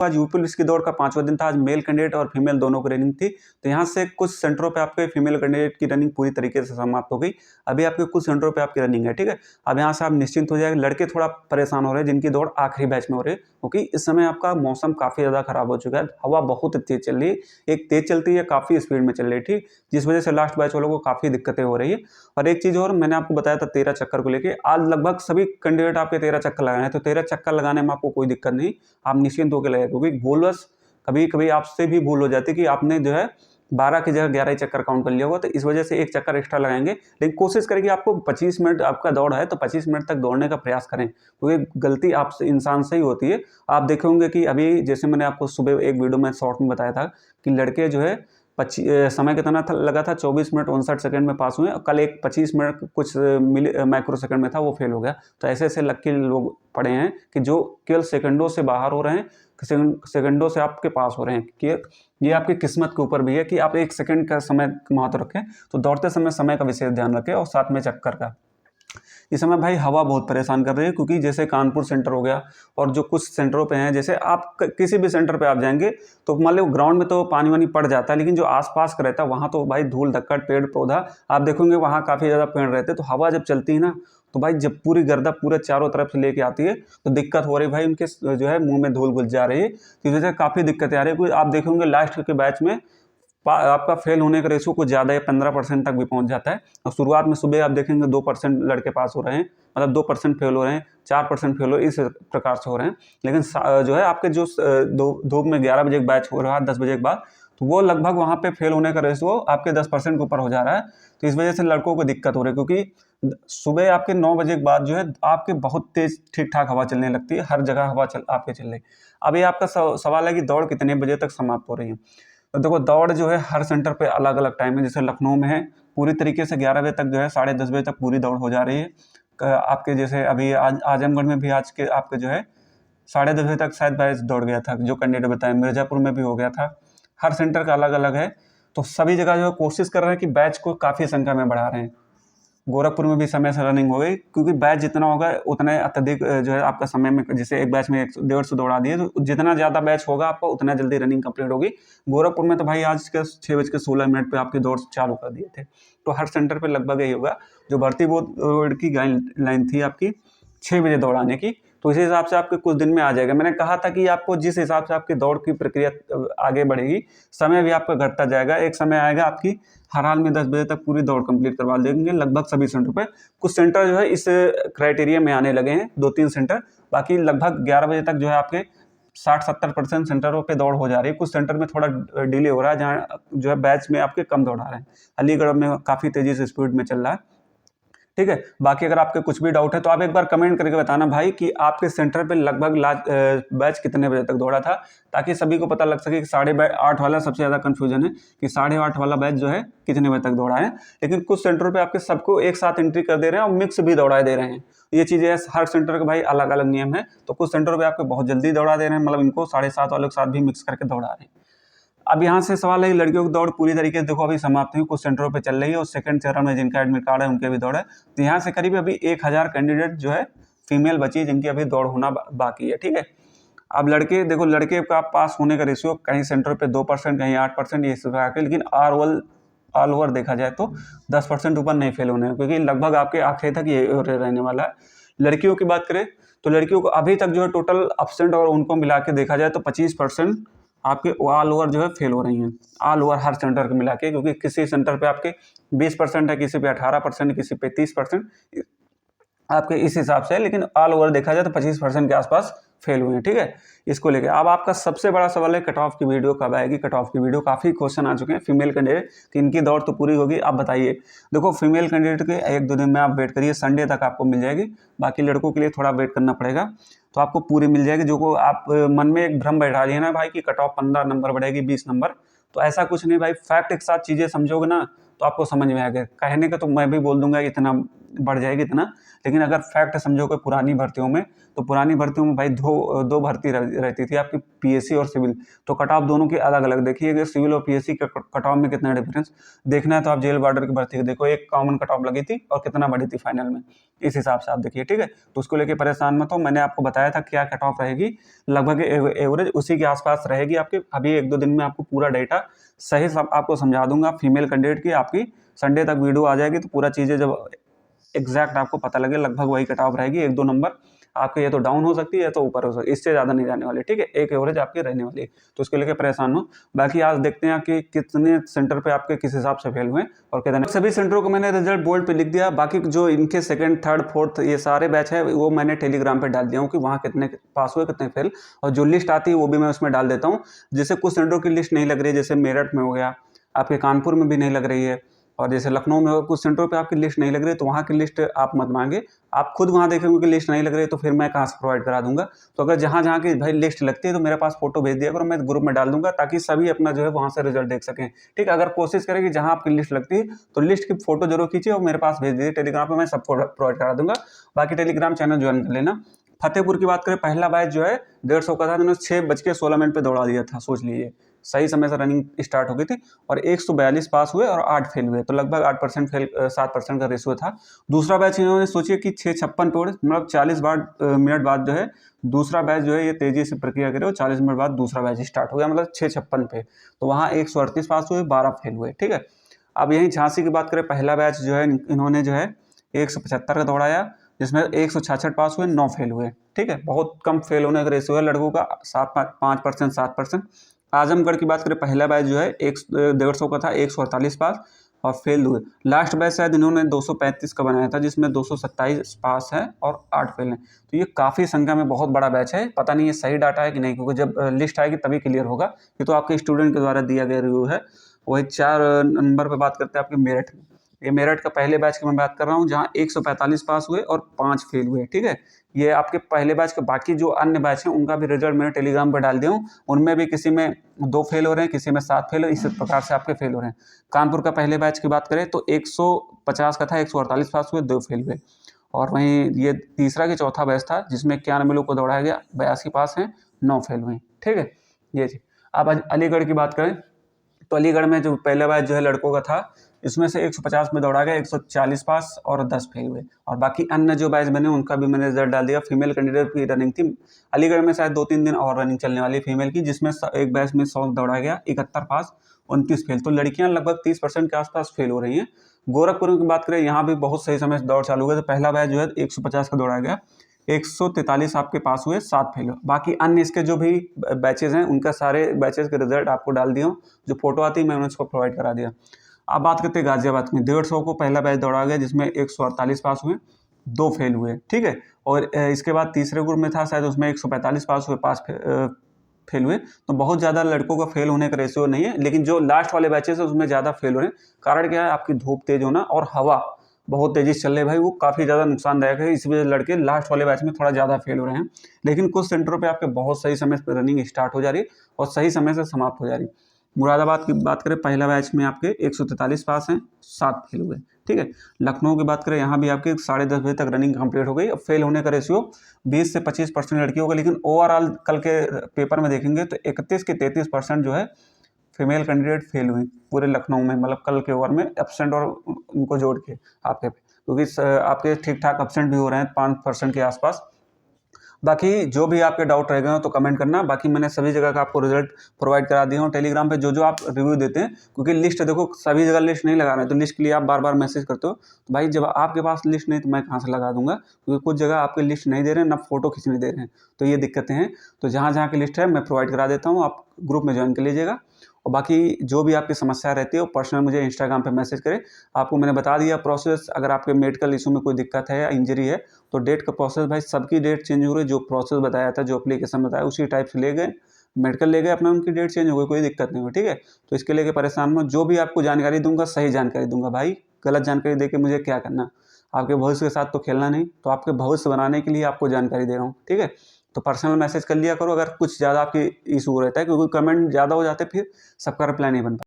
आज UP police की दौड़ का 5वां दिन था। आज मेल कैंडिडेट और फीमेल दोनों की रनिंग थी। तो यहाँ से कुछ सेंटरों पे आपके फीमेल कैंडिडेट की रनिंग पूरी तरीके से समाप्त हो गई। अभी आपके कुछ सेंटरों पे आपकी रनिंग है, ठीक है। अब यहाँ से आप निश्चिंत हो जाएंगे। लड़के थोड़ा परेशान हो रहे हैं जिनकी दौड़ आखिरी बैच में हो रही है, क्योंकि इस समय आपका मौसम काफ़ी ज़्यादा खराब हो चुका है। हवा बहुत तेज चल रही है, एक तेज चलती है, काफ़ी स्पीड में चल रही थी, जिस वजह से लास्ट बैच वालों को काफ़ी दिक्कतें हो रही है। और एक चीज़ और, मैंने आपको बताया था 13 चक्कर को लेकर, आज लगभग सभी कैंडिडेट आपके 13 चक्कर लगाए हैं। तो 13 चक्कर लगाने में आपको कोई दिक्कत नहीं, आप निश्चिंत होकर लगाए, क्योंकि भूलवश कभी कभी आपसे भी भूल हो जाती है कि आपने जो है 12 की जगह 11 ही चक्कर काउंट कर लिया होगा, तो इस वजह से एक चक्कर एक्स्ट्रा लगाएंगे। लेकिन कोशिश करें कि आपको 25 मिनट आपका दौड़ है तो 25 मिनट तक दौड़ने का प्रयास करें, क्योंकि गलती आपसे इंसान से ही होती है। आप देखे होंगे कि अभी जैसे मैंने आपको सुबह एक वीडियो में शॉर्ट में बताया था कि लड़के जो है समय कितना था लगा था, 24 मिनट 59 सेकंड में पास हुए। कल एक 25 मिनट कुछ माइक्रो सेकंड में था, वो फेल हो गया। तो ऐसे ऐसे लक्की लोग पड़े हैं कि जो केवल सेकंडों से बाहर हो रहे हैं, सेकंडों से आपके पास हो रहे हैं। कि ये आपकी किस्मत के ऊपर भी है कि आप 1 सेकंड का समय महत्व रखें। तो दौड़ते समय का विशेष ध्यान रखें, और साथ में चक्कर का। इस समय भाई हवा बहुत परेशान कर रही है, क्योंकि जैसे कानपुर सेंटर हो गया और जो कुछ सेंटरों पे हैं, जैसे आप किसी भी सेंटर पे आप जाएंगे तो मान लो ग्राउंड में तो पानी वानी पड़ जाता है, लेकिन जो आसपास का रहता है वहाँ तो भाई धूल धक्कड़ पेड़ पौधा आप देखोगे, वहाँ काफ़ी ज़्यादा पेड़ रहते हैं। तो हवा जब चलती है ना, तो भाई जब पूरी गर्दा पूरे चारों तरफ से लेके आती है तो दिक्कत हो रही है भाई, उनके जो है मुंह में धूल घुस जा रही है। तो इस वजह से काफ़ी दिक्कतें आ रही है। क्योंकि आप देखेंगे लास्ट के बैच में आपका फेल होने का रेशो कुछ ज़्यादा है, 15% तक भी पहुंच जाता है। और शुरुआत में सुबह आप देखेंगे 2% लड़के पास हो रहे हैं, मतलब 2% फेल हो रहे हैं, 4% फेल हो रहे हैं, इस प्रकार से हो रहे हैं। लेकिन जो है आपके जो धूप में 11 बजे बैच हो रहा है 10 बजे के बाद, तो वो लगभग वहाँ पे फेल होने का रेशो आपके 10% के ऊपर हो जा रहा है। तो इस वजह से लड़कों को दिक्कत हो रही है, क्योंकि सुबह आपके 9 बजे के बाद जो है आपके बहुत तेज ठीक ठाक हवा चलने लगती है, हर जगह हवा आपके चल रही। अभी आपका सवाल है कि दौड़ कितने बजे तक समाप्त हो रही है। तो देखो दौड़ जो है हर सेंटर पे अलग अलग टाइम है। जैसे लखनऊ में है पूरी तरीके से 11 बजे तक जो है 10:30 बजे तक पूरी दौड़ हो जा रही है। आपके जैसे अभी आजमगढ़ में भी आज के आपके जो है 10:30 बजे तक शायद बैच दौड़ गया था, जो कैंडिडेट बताया। मिर्जापुर में भी हो गया था। हर सेंटर का अलग अलग है। तो सभी जगह जो है कोशिश कर रहे हैं कि बैच को काफ़ी संख्या में बढ़ा रहे हैं। गोरखपुर में भी समय से रनिंग हो गई, क्योंकि बैच जितना होगा उतना अत्यधिक जो है आपका समय में, जैसे एक बैच में 150 दौड़ा दिए, तो जितना ज़्यादा बैच होगा आपका उतना जल्दी रनिंग कंप्लीट होगी। गोरखपुर में तो भाई आज के 6:16 पे आपकी दौड़ चालू कर दिए थे। तो हर सेंटर पे लगभग यही होगा। जो भर्ती बोर्ड की गाइडलाइन थी आपकी 6 बजे दौड़ाने की, तो इसी हिसाब से आपके कुछ दिन में आ जाएगा। मैंने कहा था कि आपको जिस हिसाब से आपकी दौड़ की प्रक्रिया आगे बढ़ेगी, समय भी आपका घटता जाएगा। एक समय आएगा आपकी हर हाल में 10 बजे तक पूरी दौड़ कंप्लीट करवा देंगे लगभग सभी सेंटर पे। कुछ सेंटर जो है इस क्राइटेरिया में आने लगे हैं, 2-3 सेंटर। बाकी लगभग 11 बजे तक जो है आपके 60-70% सेंटरों पे दौड़ हो जा रही है। कुछ सेंटर में थोड़ा डिले हो रहा है, जहाँ जो है बैच में आपके कम दौड़ा रहे हैं। अलीगढ़ में काफ़ी तेज़ी से स्पीड में चल रहा है, ठीक है। बाकी अगर आपके कुछ भी डाउट है तो आप एक बार कमेंट करके बताना भाई कि आपके सेंटर पे लगभग बैच कितने बजे तक दौड़ा था, ताकि सभी को पता लग सके कि 8:30 वाला सबसे ज़्यादा कन्फ्यूजन है कि 8:30 वाला बैच जो है कितने बजे तक दौड़ा है। लेकिन कुछ सेंटरों पे आपके सबको एक साथ एंट्री कर दे रहे हैं और मिक्स भी दौड़ा दे रहे हैं। ये चीज़ें हर सेंटर का भाई अलग अलग नियम है। तो कुछ सेंटरों पर आपको बहुत जल्दी दौड़ा दे रहे हैं, मतलब इनको 7:30 वालों के साथ भी मिक्स करके दौड़ा रहे हैं। अब यहाँ से सवाल है कि लड़कियों की दौड़ पूरी तरीके से देखो अभी समाप्त हुई, कुछ सेंटरों पे चल रही है, और सेकंड चरण में जिनका एडमिट कार्ड है उनके भी दौड़ है। तो यहाँ से करीब अभी 1000 कैंडिडेट जो है फीमेल बची, जिनकी अभी दौड़ होना बाकी है, ठीक है। अब लड़के देखो, लड़के का पास होने का रेशियो कहीं सेंटर पे 2%, कहीं 8%, ये सब आके, लेकिन ऑल ओवर देखा जाए तो 10% ऊपर नहीं फेल होने, क्योंकि लगभग आपके आखिर तक ये रहने वाला है। लड़कियों की बात करें तो लड़कियों को अभी तक जो है टोटल एब्सेंट और उनको मिला के देखा जाए तो 25% आपके ऑल ओवर जो है फेल हो रही हैं, ऑल ओवर हर सेंटर को मिला के। क्योंकि किसी सेंटर पे आपके 20% है, किसी पे 18%, किसी पे 30% आपके इस हिसाब से है, लेकिन ऑल ओवर देखा जाए तो 25% के आसपास फेल हुए हैं, ठीक है। इसको लेके अब आपका सबसे बड़ा सवाल है कट ऑफ की वीडियो कब आएगी। कट ऑफ की वीडियो काफ़ी क्वेश्चन आ चुके हैं। फीमेल कैंडिडेट कि इनकी दौड़ तो पूरी होगी, आप बताइए। देखो फीमेल कैंडिडेट के 1-2 दिन में आप वेट करिए, संडे तक आपको मिल जाएगी। बाकी लड़कों के लिए थोड़ा वेट करना पड़ेगा, तो आपको पूरी मिल जाएगी। जो को आप मन में एक भ्रम बैठा दिए ना भाई कि कट ऑफ 15 नंबर बढ़ेगी, 20 नंबर, तो ऐसा कुछ नहीं भाई। फैक्ट के साथ चीज़ें समझोगे ना तो आपको समझ में आएगा। कहने का तो मैं भी बोल दूंगा इतना बढ़ जाएगी इतना। लेकिन अगर फैक्ट समझो कि पुरानी भर्तियों में, तो पुरानी भर्तियों में भाई दो भर्ती रहती थी आपकी, पीएससी और सिविल। तो कट ऑफ दोनों की अलग अलग देखिए कि सिविल और पीएससी के कट ऑफ में कितना डिफरेंस देखना है तो आप जेल वार्डर की भर्ती देखो, एक कॉमन कट ऑफ लगी थी और कितना बड़ी थी फाइनल में, इस हिसाब से आप देखिए, ठीक है। तो उसको लेके परेशान मत हो, मैंने आपको बताया था क्या कट ऑफ रहेगी, लगभग एवरेज उसी के आसपास रहेगी आपके। अभी 1-2 दिन में आपको पूरा डेटा सही आपको समझा दूंगा फीमेल कैंडिडेट की। आपकी संडे तक वीडियो आ जाएगी तो पूरा चीज़ें जब एग्जैक्ट आपको पता लगे, लगभग वही कट ऑफ रहेगी। 1-2 नंबर आपके ये तो डाउन हो सकती है या तो ऊपर हो सकती है, इससे ज़्यादा नहीं जाने वाली, ठीक है। एक एवरेज आपकी रहने वाली है, तो उसको लेकर परेशान हो। बाकी आज देखते हैं कि कितने सेंटर पे आपके किस हिसाब से फेल हुए और कितने। सभी सेंटरों को मैंने रिजल्ट बोर्ड पे लिख दिया। बाकी जो इनके सेकंड, थर्ड, फोर्थ ये सारे बैच है वो मैंने टेलीग्राम पे डाल दिया हूँ कि वहाँ कितने पास हुए कितने फेल, और जो लिस्ट आती है वो भी मैं उसमें डाल देता हूँ। जैसे कुछ सेंटरों की लिस्ट नहीं लग रही है, जैसे मेरठ में हो गया, आपके कानपुर में भी नहीं लग रही है, और जैसे लखनऊ में कुछ सेंटरों पे आपकी लिस्ट नहीं लग रही है, तो वहाँ की लिस्ट आप मत मांगे, आप खुद वहाँ देखेंगे कि लिस्ट नहीं लग रही है तो फिर मैं कहाँ से प्रोवाइड करा दूंगा। तो अगर जहाँ जहाँ की भाई लिस्ट लगती है तो मेरे पास फोटो भेज दिया करो, मैं ग्रुप में डाल दूंगा ताकि सभी अपना जो है वहाँ से रिजल्ट देख सकें, ठीक है। अगर कोशिश करें कि जहाँ आपकी लिस्ट लगती है तो लिस्ट की फोटो जरूर खींचिए और मेरे पास भेज दीजिए टेलीग्राम पर, मैं सबको प्रोवाइड करा दूंगा। बाकी टेलीग्राम चैनल ज्वाइन कर लेना। फतेहपुर की बात करें, पहला बैच जो है 150 का था, उन्होंने 6:16 पे दौड़ा दिया था, सोच लीजिए सही समय से रनिंग स्टार्ट हो गई थी, और 142 पास हुए और 8 फेल हुए, तो लगभग 8% फेल, 7% का रेशियो था। दूसरा बैच इन्होंने सोचिए कि 6:56 पे, मतलब 40 मिनट बाद जो है दूसरा बैच जो है ये तेजी से प्रक्रिया करे और 40 मिनट बाद दूसरा बैच स्टार्ट हो गया, मतलब 6:56 पे, तो वहाँ 138 पास हुए, 12 फेल हुए, ठीक है। अब यहीं झांसी की बात करें, पहला बैच जो है इन्होंने जो है 175 का दौड़ाया, जिसमें 166 पास हुए, 9 फेल हुए, ठीक है। बहुत कम फेल होने का रेशियो है लड़कों का, 5%, 7%। आजमगढ़ की बात करें, पहला बैच जो है 150 का था, 148 पास और फेल हुए। लास्ट बैच शायद इन्होंने 235 का बनाया था, जिसमें 227 पास है और 8 फेल हैं। तो ये काफ़ी संख्या में बहुत बड़ा बैच है, पता नहीं ये सही डाटा है कि नहीं, क्योंकि जब लिस्ट आएगी तभी क्लियर होगा। ये तो आपके स्टूडेंट के द्वारा दिया गया रिव्यू है। वही 4 नंबर पर बात करते हैं आपके मेरठ में। ये मेरठ का पहले बैच की मैं बात कर रहा हूँ, जहाँ 145 पास हुए और 5 फेल हुए, ठीक है। ये आपके पहले बैच के, बाकी जो अन्य बैच हैं उनका भी रिजल्ट मैंने टेलीग्राम पर डाल दिया हूँ, उनमें भी किसी में 2 फेल हो रहे हैं, किसी में 7 फेल, इस प्रकार से आपके फेल हो रहे हैं। कानपुर का पहले बैच की बात करें तो 150 का था, 148 पास हुए, 2 फेल हुए। और वहीं ये तीसरा कि चौथा बैच था जिसमें 91 लोग को दौड़ाया गया, 82 पास हैं, 9 फेल हुए, ठीक है। ये जी। अब अलीगढ़ की बात करें तो अलीगढ़ में जो पहला बैच जो है लड़कों का था, इसमें से 150 में दौड़ा गया, 140 पास और 10 फेल हुए। और बाकी अन्य जो बैच बने उनका भी मैंने रिजल्ट डाल दिया। फीमेल कैंडिडेट की रनिंग थी अलीगढ़ में, शायद 2-3 दिन और रनिंग चलने वाली फीमेल की, जिसमें एक बैच में 100 दौड़ा गया, 71 पास, 29 फेल। तो लड़कियां लगभग 30% के आसपास फेल हो रही हैं। गोरखपुर की बात करें, यहाँ भी बहुत सही समय से दौड़ चालू हुआ, तो पहला बैच जो है 150 का दौड़ाया गया, 143 आपके पास हुए, 7 फेल हुए। बाकी अन्य इसके जो भी बैचेज हैं उनका सारे बैचेज के रिजल्ट आपको डाल दिया हूँ, जो फोटो आती है मैंने उसको प्रोवाइड करा दिया। अब बात करते हैं गाजियाबाद में, 150 को पहला बैच दौड़ा गया, जिसमें 148 पास हुए, 2 फेल हुए, ठीक है। और इसके बाद तीसरे ग्रुप में था शायद, उसमें 145 पास हुए, 5 फेल हुए। तो बहुत ज़्यादा लड़कों का फेल होने का रेशियो नहीं है, लेकिन जो लास्ट वाले बैचेस है उसमें ज़्यादा फेल हो रहे हैं। कारण क्या है, आपकी धूप तेज होना और हवा बहुत तेजी से चल रही है भाई, वो काफ़ी ज़्यादा नुकसानदायक है, इस वजह से लड़के लास्ट वाले बैच में थोड़ा ज़्यादा फेल हो रहे हैं। लेकिन कुछ सेंटरों पे आपके बहुत सही समय पर रनिंग स्टार्ट हो जा रही है और सही समय से समाप्त हो जा रही है। मुरादाबाद की बात करें, पहला बैच में आपके 143 पास हैं, 7 फेल हुए, ठीक है। लखनऊ की बात करें, यहाँ भी आपके 10:30 बजे तक रनिंग कंप्लीट हो गई। अब फेल होने का रेशियो 20 से 25% लड़कियों का, लेकिन ओवरऑल कल के पेपर में देखेंगे तो 31 के 33% जो है फीमेल कैंडिडेट फेल हुई पूरे लखनऊ में, मतलब कल के ओवर में एब्सेंट और उनको जोड़ के आपके, क्योंकि आपके ठीक ठाक एब्सेंट भी हो रहे हैं 5% के आसपास। बाकी जो भी आपके डाउट रह गए हो तो कमेंट करना। बाकी मैंने सभी जगह का आपको रिजल्ट प्रोवाइड करा दिया हूँ टेलीग्राम पे, जो जो आप रिव्यू देते हैं, क्योंकि लिस्ट देखो सभी जगह लिस्ट नहीं लगा रहे हैं, तो लिस्ट के लिए आप बार बार मैसेज करते हो, तो भाई जब आपके पास लिस्ट नहीं तो मैं कहाँ से लगा दूंगा, क्योंकि कुछ जगह आपके लिस्ट नहीं दे रहे हैं, ना फोटो खींचने दे रहे हैं, तो ये दिक्कतें हैं। तो जहाँ जहाँ की लिस्ट है मैं प्रोवाइड करा देता हूँ, आप ग्रुप में ज्वाइन कर लीजिएगा। और बाकी जो भी आपकी समस्या रहती है वो पर्सनल मुझे इंस्टाग्राम पे मैसेज करें। आपको मैंने बता दिया प्रोसेस, अगर आपके मेडिकल इशू में कोई दिक्कत है या इंजरी है तो डेट का प्रोसेस, भाई सबकी डेट चेंज हो रही है, जो प्रोसेस बताया था, जो एप्लीकेशन बताया उसी टाइप से ले गए, मेडिकल ले गए अपना, उनकी डेट चेंज हो गई, कोई दिक्कत नहीं हुई, ठीक है। तो इसके लेके परेशान मत, जो भी आपको जानकारी दूंगा सही जानकारी दूंगा भाई, गलत जानकारी दे के मुझे क्या करना, आपके भविष्य के साथ तो खेलना नहीं, तो आपके भविष्य बनाने के लिए आपको जानकारी दे रहा हूँ, ठीक है। तो पर्सनल मैसेज कर लिया करो अगर कुछ ज़्यादा आपकी इशू रहता है, क्योंकि कमेंट ज़्यादा हो जाते हैं फिर सबका रिप्लाई नहीं बन पाता।